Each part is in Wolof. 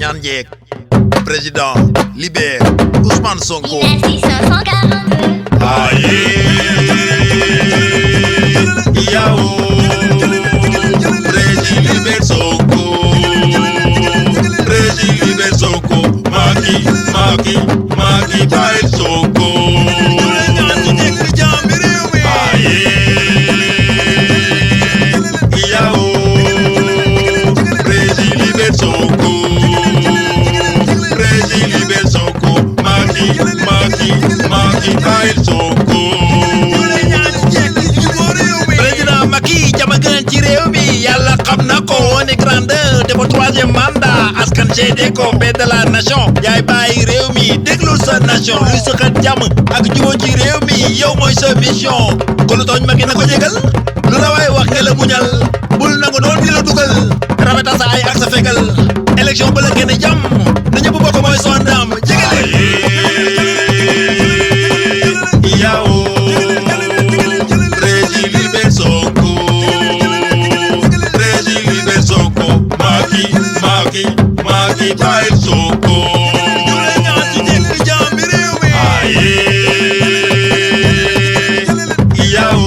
ñaan jeeg président libère Ousmane Sonko. Merci 542. Aye yao président libère Sonko. Président libère Sonko. Macky bàyyil Sonko. Président Macky jama gën ci réew mi yàlla xam na ko wone grandeur dafa troisième mandat askan seede ko paix de la nation yaay bàyyi réew mi déglul sa nation luy sëxat jàmm ak jubóo ci réew mi yow mooy sa mission ko lu tooñ Macky na ko jégal lu la waay wax nga la muñal bul nangu doon di la dugal rafetal sa ay ak sa fegal élection ba la gën a jàmm na ñëpp bokk mooy son ndam jégale yao président libère Sonko. Président libère Sonko. Macky bàyyil Sonko. Aye yao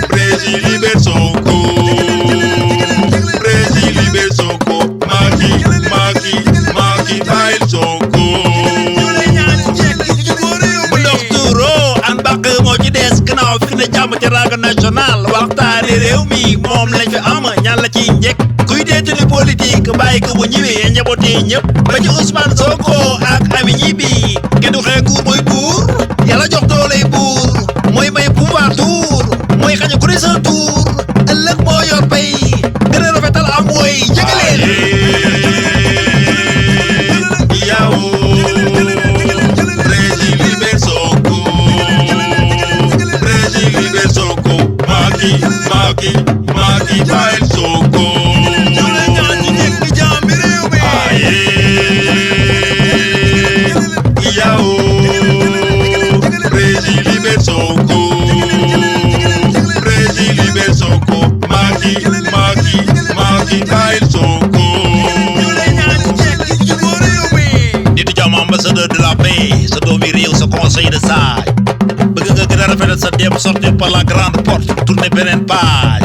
président libère Sonko. Président libère Sonko. Macky bàyyil Sonko. moo ci des gannaaw fi ne jàmm ci raga national waxtaane réew mi moom lañ fi am ñaan la ci njëkk kuy détenu politique bàyyi ko bu ñëwee njabootee ñëpp ba ci Ousmane Sonko ak Ami Ñibi kenn du xee kuur mooy buur yàlla jox dooley buur mooy may pouvoir tour mooy xaña ku ne sa tour ëllëg moo yor bay gën a rafetal am mooy jëgaleen yaw président libère Sonko. Macky bàyyil Sonko. Aye yao président libère Sonko. Président libère Sonko. Macky bàyyil Sonko. Nitu jàmm ambassadeur de la paix sa doomi réew sa conseil de sage bëgg nga gën a rafetal sa dem sortir par la grande porte tourner beneen page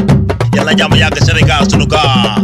yàlla jàmm yàgg Sénégal sunu gaal